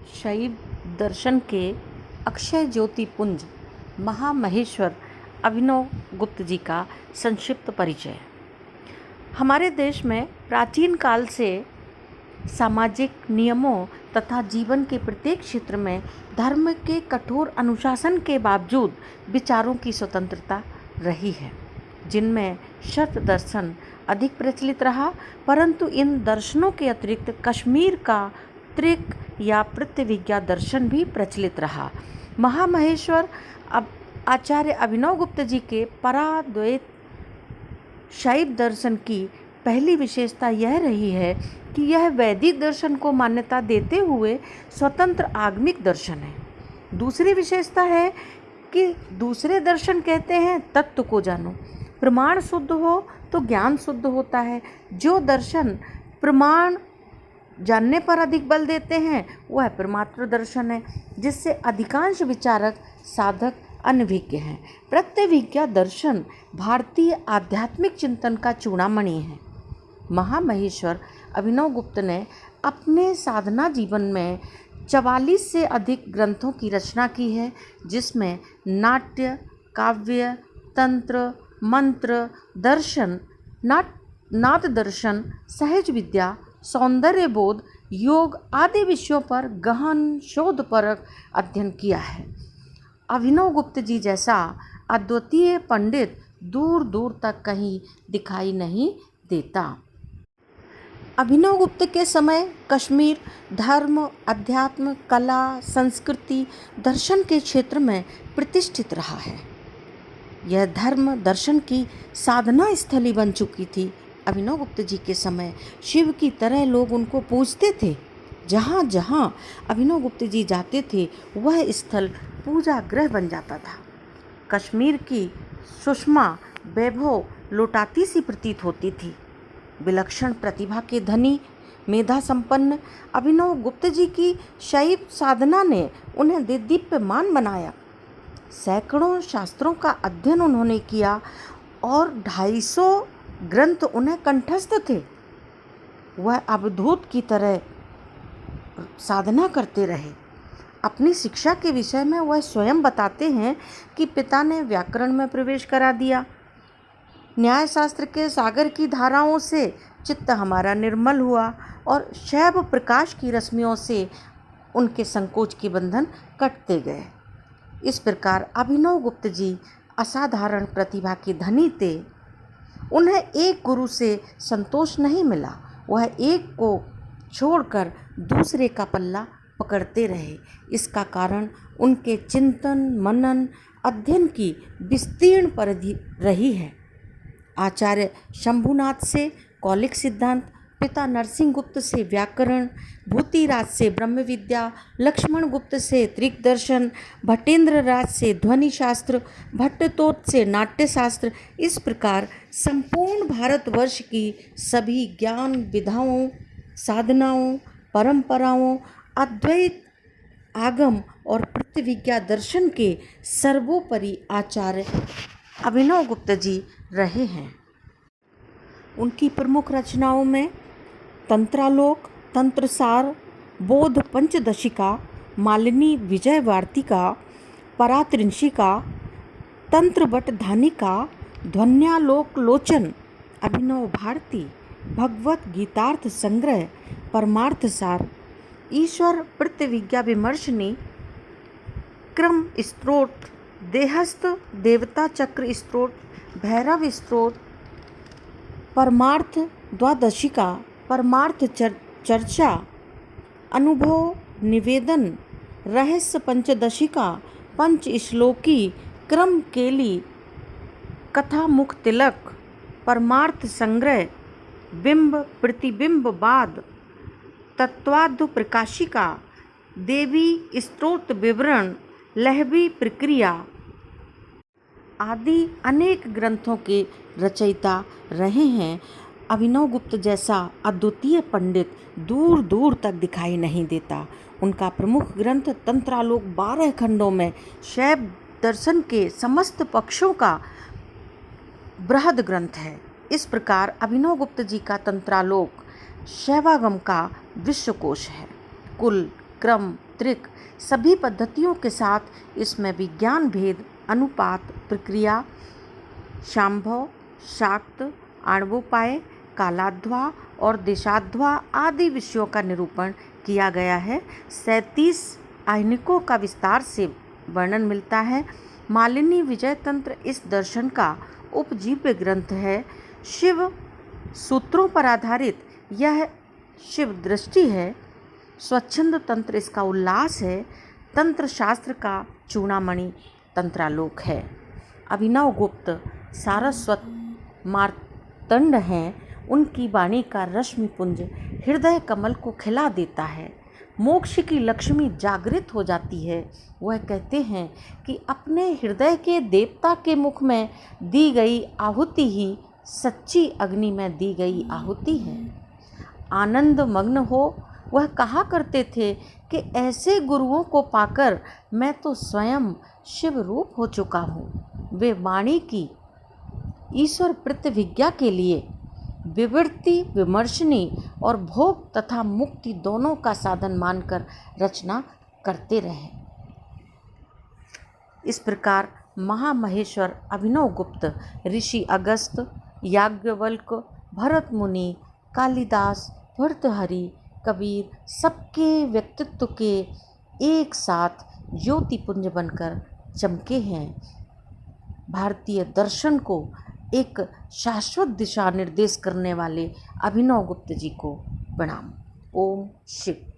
शैव दर्शन के अक्षय ज्योति पुंज महामहेश्वर अभिनव गुप्त जी का संक्षिप्त परिचय। हमारे देश में प्राचीन काल से सामाजिक नियमों तथा जीवन के प्रत्येक क्षेत्र में धर्म के कठोर अनुशासन के बावजूद विचारों की स्वतंत्रता रही है, जिनमें शर्त दर्शन अधिक प्रचलित रहा। परंतु इन दर्शनों के अतिरिक्त कश्मीर का त्रिक या प्रत्यविज्ञा दर्शन भी प्रचलित रहा। महामहेश्वर आचार्य अभिनव गुप्त जी के पराद्वैत शैव दर्शन की पहली विशेषता यह रही है कि यह वैदिक दर्शन को मान्यता देते हुए स्वतंत्र आगमिक दर्शन है। दूसरी विशेषता है कि दूसरे दर्शन कहते हैं तत्व को जानो, प्रमाण शुद्ध हो तो ज्ञान शुद्ध होता है। जो दर्शन प्रमाण जानने पर अधिक बल देते हैं वह प्रमात्र दर्शन है, जिससे अधिकांश विचारक साधक अनभिज्ञ हैं। प्रत्यविज्ञा दर्शन भारतीय आध्यात्मिक चिंतन का चूड़ामणि है। महामहेश्वर अभिनव गुप्त ने अपने साधना जीवन में 44 से अधिक ग्रंथों की रचना की है, जिसमें नाट्य, काव्य, तंत्र, मंत्र, दर्शन, नाद दर्शन, सहज विद्या, सौंदर्य बोध, योग आदि विषयों पर गहन शोधपरक अध्ययन किया है। अभिनव गुप्त जी जैसा अद्वितीय पंडित दूर दूर तक कहीं दिखाई नहीं देता। अभिनव गुप्त के समय कश्मीर धर्म, अध्यात्म, कला, संस्कृति, दर्शन के क्षेत्र में प्रतिष्ठित रहा है। यह धर्म दर्शन की साधना स्थली बन चुकी थी। अभिनव गुप्त जी के समय शिव की तरह लोग उनको पूजते थे। जहाँ जहाँ अभिनव गुप्त जी जाते थे वह स्थल पूजा गृह बन जाता था। कश्मीर की सुषमा वैभव लौटाती सी प्रतीत होती थी। विलक्षण प्रतिभा के धनी, मेधा संपन्न अभिनव गुप्त जी की शैव साधना ने उन्हें दिव्यमान बनाया। सैकड़ों शास्त्रों का अध्ययन उन्होंने किया और 250 ग्रंथ उन्हें कंठस्थ थे। वह अवधूत की तरह साधना करते रहे। अपनी शिक्षा के विषय में वह स्वयं बताते हैं कि पिता ने व्याकरण में प्रवेश करा दिया। न्याय शास्त्र के सागर की धाराओं से चित्त हमारा निर्मल हुआ और शैव प्रकाश की रश्मियों से उनके संकोच के बंधन कटते गए। इस प्रकार अभिनव गुप्त जी असाधारण प्रतिभा के धनी थे। उन्हें एक गुरु से संतोष नहीं मिला। वह एक को छोड़कर दूसरे का पल्ला पकड़ते रहे। इसका कारण उनके चिंतन, मनन, अध्ययन की विस्तीर्ण परिधि रही है। आचार्य शंभुनाथ से कौलिक सिद्धांत, पिता नरसिंह गुप्त से व्याकरण, भूतिराज से ब्रह्म विद्या, लक्ष्मण गुप्त से त्रिक दर्शन, भट्टेंद्र राज से ध्वनि शास्त्र, भट्टतोत से नाट्य शास्त्र, इस प्रकार संपूर्ण भारतवर्ष की सभी ज्ञान विधाओं, साधनाओं, परंपराओं, अद्वैत, आगम और प्रत्यविज्ञा दर्शन के सर्वोपरि आचार्य अभिनव गुप्त जी रहे हैं। उनकी प्रमुख रचनाओं में तंत्रालोक, तंत्रसार, बोध पंचदशिका, मालिनी विजय वार्तिका, परात्रिंशिका, तंत्रवट धानिका, ध्वन्यालोक लोचन, अभिनव भारती, भगवत गीतार्थ संग्रह, परमार्थ सार, ईश्वर प्रत्यविज्ञा विमर्शनी, क्रम स्तोत्र, देहस्थ देवता चक्र स्तोत्र, भैरव स्तोत्र, परमार्थ द्वादशिका, परमार्थ चर्चा, अनुभव निवेदन, रहस्य पंचदशिका, पंच श्लोकी, क्रम केली, कथा मुख तिलक, परमार्थ संग्रह, बिंब प्रतिबिंबवाद, तत्वाद्व प्रकाशिका, देवी स्तोत्र विवरण, लहबी प्रक्रिया आदि अनेक ग्रंथों के रचयिता रहे हैं। अभिनव गुप्त जैसा अद्वितीय पंडित दूर दूर तक दिखाई नहीं देता। उनका प्रमुख ग्रंथ तंत्रालोक 12 खंडों में शैव दर्शन के समस्त पक्षों का बृहद ग्रंथ है। इस प्रकार अभिनव गुप्त जी का तंत्रालोक शैवागम का विश्वकोश है। कुल, क्रम, सावित्रिक सभी पद्धतियों के साथ इसमें विज्ञान भेद, अनुपात, प्रक्रिया, शांभव, शाक्त, आणवोपाय, कालाध्वा और देशाध्वा आदि विषयों का निरूपण किया गया है। 37 आह्निकों का विस्तार से वर्णन मिलता है। मालिनी विजय तंत्र इस दर्शन का उपजीव्य ग्रंथ है। शिव सूत्रों पर आधारित यह शिव दृष्टि है। स्वच्छंद तंत्र इसका उल्लास है। तंत्र शास्त्र का चूड़ामणि तंत्रालोक है। अभिनव गुप्त सारस्वत मार्तंड हैं। उनकी वाणी का रश्मिपुंज हृदय कमल को खिला देता है। मोक्ष की लक्ष्मी जागृत हो जाती है। वह कहते हैं कि अपने हृदय के देवता के मुख में दी गई आहुति ही सच्ची अग्नि में दी गई आहुति है। आनंद मग्न हो वह कहा करते थे कि ऐसे गुरुओं को पाकर मैं तो स्वयं शिव रूप हो चुका हूँ। वे वाणी की ईश्वर प्रतिविज्ञा के लिए विवृत्ति, विमर्शनी और भोग तथा मुक्ति दोनों का साधन मानकर रचना करते रहे। इस प्रकार महामहेश्वर अभिनवगुप्त ऋषि अगस्त, याज्ञवल्क्य, भरत मुनि, कालिदास, भर्तृहरि, कबीर सबके व्यक्तित्व के एक साथ ज्योतिपुंज बनकर चमके हैं। भारतीय दर्शन को एक शाश्वत दिशा निर्देश करने वाले अभिनवगुप्त जी को प्रणाम। ओम शिव।